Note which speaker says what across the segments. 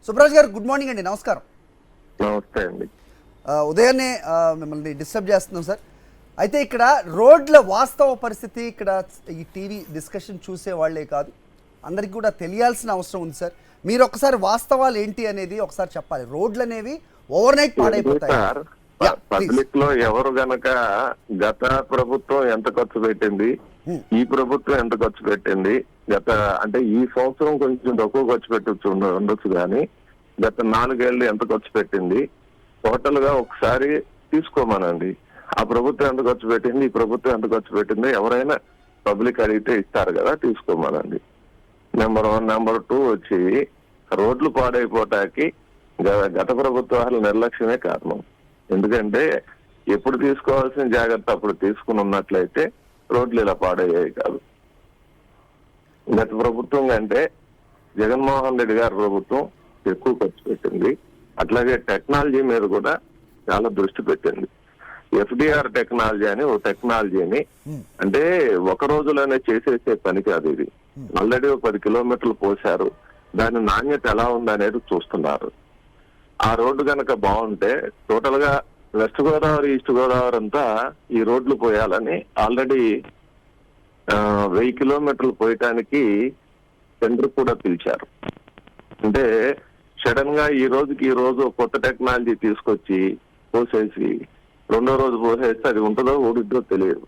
Speaker 1: సుబ్రాజ్ గారు good morning అండి, నమస్కారం.
Speaker 2: నమస్తే అండి.
Speaker 1: ఉదయాన్నే మిమ్మల్ని డిస్టర్బ్ చేస్తున్నాం సార్. అయితే ఇక్కడ రోడ్ల వాస్తవ పరిస్థితి ఇక్కడ ఈ టీవీ డిస్కషన్ చూసే వాళ్ళే కాదు, అందరికీ కూడా తెలియాల్సిన అవసరం ఉంది సార్. మీరు ఒకసారి వాస్తవాలు ఏంటి అనేది ఒకసారి చెప్పాలి. రోడ్లు అనేవి ఓవర్ నైట్ పాడైపోతాయి.
Speaker 2: పబ్లిక్ లో ఎవరు గనక గత ప్రభుత్వం ఎంత ఖర్చు పెట్టింది, ఈ ప్రభుత్వం ఎంత ఖర్చు పెట్టింది, అంటే ఈ సంవత్సరం కొంచెం తక్కువ ఖర్చు పెట్టచ్చు ఉండొచ్చు కానీ గత 4 ఏళ్ళు ఎంత ఖర్చు పెట్టింది టోటల్ గా ఒకసారి తీసుకోమనండి. ఆ ప్రభుత్వం ఎంత ఖర్చు పెట్టింది, ఈ ప్రభుత్వం ఎంత ఖర్చు పెట్టింది ఎవరైనా పబ్లిక్ అడిగితే ఇస్తారు కదా, తీసుకోమనండి. నెంబర్ 1. నెంబర్ 2 వచ్చి రోడ్లు పాడైపోవటానికి గత ప్రభుత్వాల నిర్లక్ష్యమే కారణం. ఎందుకంటే ఎప్పుడు తీసుకోవాల్సిన జాగ్రత్త అప్పుడు తీసుకుని ఉన్నట్లయితే రోడ్లు ఇలా పాడయ్యాయి కాదు. గత ప్రభుత్వం కంటే జగన్మోహన్ రెడ్డి గారి ప్రభుత్వం ఎక్కువ ఖర్చు పెట్టింది. అట్లాగే టెక్నాలజీ మీద కూడా చాలా దృష్టి పెట్టింది. FDR టెక్నాలజీ అని ఓ టెక్నాలజీని, అంటే ఒక రోజులోనే చేసేసే పని కాదు ఇది. ఆల్రెడీ 10 కిలోమీటర్లు పోశారు, దాని నాణ్యత ఎలా ఉందనేది చూస్తున్నారు. ఆ రోడ్డు కనుక బాగుంటే టోటల్ గా వెస్ట్ గోదావరి, ఈస్ట్ గోదావరి అంతా ఈ రోడ్లు పోయాలని ఆల్రెడీ 1000 కిలోమీటర్లు పోయటానికి టెండర్ కూడా పిలిచారు. అంటే సడన్ గా ఈ రోజు కొత్త టెక్నాలజీ తీసుకొచ్చి పోసేసి రెండో రోజు పోసేస్తే అది ఉంటుందో ఊడిద్దో తెలియదు.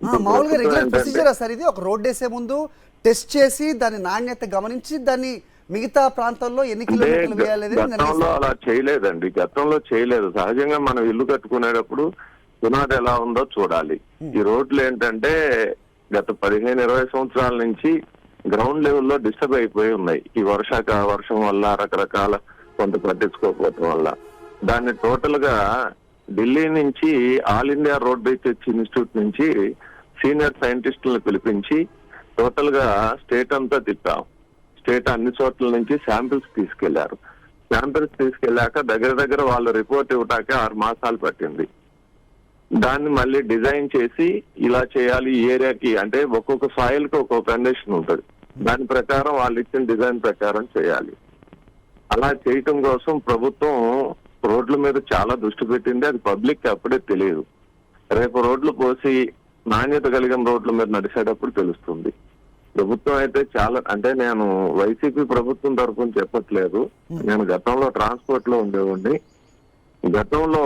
Speaker 1: మామూలుగా రెగ్యులర్ ప్రొసీజర్ సార్ ఇది. ఒక రోడ్ వేసే ముందు టెస్ట్ చేసి దాని నాణ్యత గమనించి దాన్ని మిగతా ప్రాంతాల్లో ఎన్ని కిలోమీటర్లు వేయాలి.
Speaker 2: గతంలో అలా చేయలేదండి, గతంలో చేయలేదు. సహజంగా మనం ఇల్లు కట్టుకునేటప్పుడు పునాది ఎలా ఉందో చూడాలి. ఈ రోడ్లు ఏంటంటే గత 15-20 సంవత్సరాల నుంచి గ్రౌండ్ లెవెల్లో డిస్టర్బ్ అయిపోయి ఉన్నాయి. ఈ వర్షం వల్ల రకరకాల కొంత పట్టించుకోకపోవటం వల్ల దాన్ని టోటల్ గా ఢిల్లీ నుంచి all India road research institute నుంచి సీనియర్ సైంటిస్టులను పిలిపించి టోటల్ గా స్టేట్ అంతా తిప్పాం. స్టేట్ అన్ని చోట్ల నుంచి శాంపిల్స్ తీసుకెళ్లారు. శాంపిల్స్ తీసుకెళ్లాక దగ్గర వాళ్ళు రిపోర్ట్ ఇవ్వటాకే 6 మాసాలు పట్టింది. దాన్ని మళ్ళీ డిజైన్ చేసి ఇలా చేయాలి ఈ ఏరియాకి, అంటే ఒక్కొక్క సాయిల్ కి ఒక్కొక్క కండిషన్ ఉంటుంది. దాని ప్రకారం వాళ్ళు ఇచ్చిన డిజైన్ ప్రకారం చేయాలి. అలా చేయటం కోసం ప్రభుత్వం రోడ్ల మీద చాలా దృష్టి పెట్టింది. అది పబ్లిక్ అప్పుడే తెలియదు. రేపు రోడ్లు పోసి నాణ్యత కలిగిన రోడ్ల మీద నడిచేటప్పుడు తెలుస్తుంది. ప్రభుత్వం అయితే చాలా, అంటే నేను వైసీపీ ప్రభుత్వం తరఫున చెప్పట్లేదు, నేను గతంలో ట్రాన్స్పోర్ట్ లో ఉండేవాడిని. గతంలో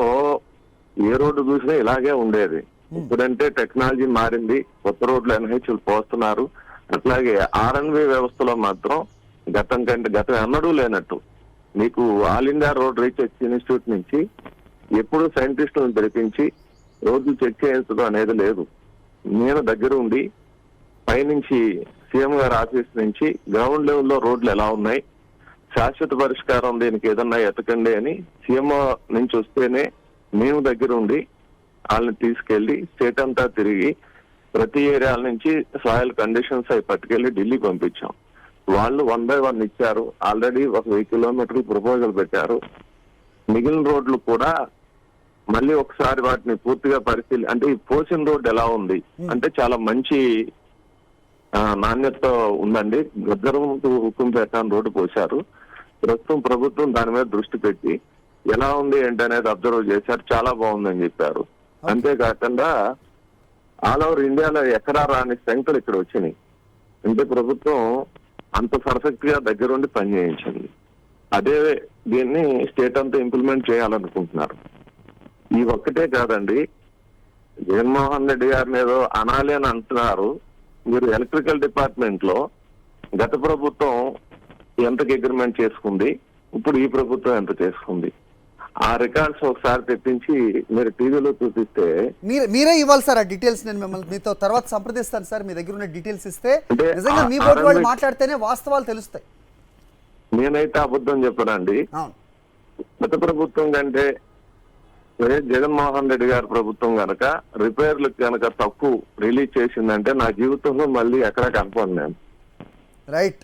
Speaker 2: ఏ రోడ్డు చూసినా ఇలాగే ఉండేది. ఇప్పుడంటే టెక్నాలజీ మారింది, కొత్త రోడ్లు NHలు పోస్తున్నారు. అట్లాగే RNV వ్యవస్థలో మాత్రం గతం ఎన్నడూ లేనట్టు మీకు all India road research institute నుంచి ఎప్పుడు సైంటిస్టులను పిలిపించి రోడ్లు చెక్ చేయించడం అనేది లేదు. నేను దగ్గర ఉండి పైనుంచి సీఎం గారి ఆఫీస్ నుంచి గ్రౌండ్ లెవెల్లో రోడ్లు ఎలా ఉన్నాయి, శాశ్వత పరిష్కారం దీనికి ఏదన్నా ఎతకండి అని సీఎం నుంచి వస్తేనే మేము దగ్గర ఉండి వాళ్ళని తీసుకెళ్లి స్టేట్ అంతా తిరిగి ప్రతి ఏరియాల నుంచి సాయిల్ కండిషన్స్ అవి పట్టుకెళ్లి ఢిల్లీ పంపించాం. వాళ్ళు 1 by 1 ఇచ్చారు. ఆల్రెడీ 1000 కిలోమీటర్లు ప్రపోజల్ పెట్టారు. మిగిలిన రోడ్లు కూడా మళ్ళీ ఒకసారి వాటిని పూర్తిగా అంటే ఈ పోసిన రోడ్డు ఎలా ఉంది అంటే చాలా మంచి నాణ్యత ఉందండి. గద్దరం హుకుంపేట రోడ్డు పోశారు. ప్రస్తుతం ప్రభుత్వం దాని మీద దృష్టి పెట్టి ఎలా ఉంది ఏంటనేది అబ్జర్వ్ చేశారు. చాలా బాగుందని చెప్పారు. అంతేకాకుండా ఆల్ ఓవర్ ఇండియాలో ఎక్కడా రాని సంఖ్యలు ఇక్కడ వచ్చినాయి. అంటే ప్రభుత్వం అంత పర్ఫెక్ట్ గా దగ్గరుండి పనిచేయించింది. అదే దీన్ని స్టేట్ అంతా ఇంప్లిమెంట్ చేయాలనుకుంటున్నారు. ఈ ఒక్కటే కాదండి, జగన్మోహన్ రెడ్డి గారిని ఏదో అనాలి అని అంటున్నారు. మీరు ఎలక్ట్రికల్ డిపార్ట్మెంట్ లో గత ప్రభుత్వం ఎంతకి అగ్రిమెంట్ చేసుకుంది, ఇప్పుడు ఈ ప్రభుత్వం ఎంత చేసుకుంది, ఆ రికార్డ్స్ ఒకసారి తెప్పించి మీరు టీవీలో చూపిస్తే.
Speaker 1: మీరే ఇవ్వాలి సార్ ఆ డీటెయిల్స్. నేను మిమ్మల్ని మీతో తర్వాత సంప్రదిస్తాను సార్. మీ దగ్గర ఉన్న డీటెయిల్స్ ఇస్తే నిజంగా మీ బోర్డు వాళ్ళు మాట్లాడితేనే వాస్తవాలు తెలుస్తాయి.
Speaker 2: నేనైతే అబద్ధం చెప్పనండి. గత ప్రభుత్వం కంటే జగన్మోహన్ రెడ్డి గారి ప్రభుత్వం గనక రిపేర్లకు గనక తక్కువ రిలీజ్ చేసిందంటే నా జీవితంలో మళ్ళీ ఎక్కడ కనపడి నేను.
Speaker 1: రైట్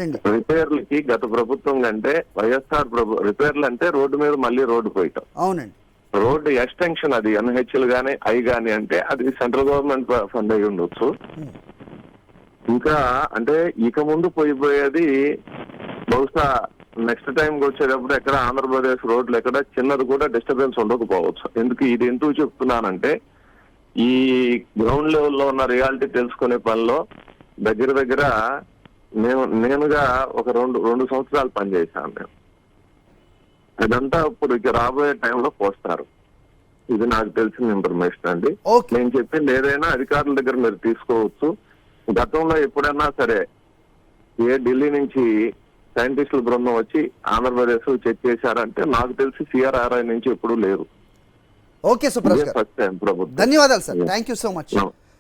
Speaker 1: అండి.
Speaker 2: రిపేర్లకి గత ప్రభుత్వం కంటే వైఎస్ఆర్ రిపేర్లు అంటే రోడ్డు మీద మళ్ళీ రోడ్డు పోయటం.
Speaker 1: అవునండి.
Speaker 2: రోడ్డు ఎక్స్టెన్షన్ అది NHలు గానీ గానీ అంటే అది సెంట్రల్ గవర్నమెంట్ ఫండ్ అయి ఉండొచ్చు. ఇంకా అంటే ఇక ముందు పోయిపోయేది బహుశా నెక్స్ట్ టైం వచ్చేటప్పుడు ఎక్కడ ఆంధ్రప్రదేశ్ రోడ్లు ఎక్కడ చిన్నది కూడా డిస్టర్బెన్స్ ఉండకపోవచ్చు. ఇది ఎందుకు చెప్తున్నానంటే ఈ గ్రౌండ్ లెవెల్లో ఉన్న రియాలిటీ తెలుసుకునే పనిలో దగ్గర నేనుగా ఒక రెండు సంవత్సరాలు పనిచేశాను నేను. అదంతా ఇప్పుడు ఇక రాబోయే టైంలో పోస్తారు. ఇది నాకు తెలిసిన ఇన్ఫర్మేషన్ అండి.
Speaker 1: Okay.
Speaker 2: నేను చెప్పింది ఏదైనా అధికారుల దగ్గర మీరు తీసుకోవచ్చు. గతంలో ఎప్పుడైనా సరే ఢిల్లీ నుంచి సైంటిస్టుల బృందం వచ్చి ఆంధ్రప్రదేశ్ చెక్ చేశారంటే నాకు తెలిసి CRRI నుంచి ఎప్పుడూ లేరు.
Speaker 1: ఓకే సుప్రకాష్ గారు,
Speaker 2: ఫస్ట్ టైం ప్రభుత్వం.
Speaker 1: ధన్యవాదాలు sir, thank you so much.
Speaker 2: No.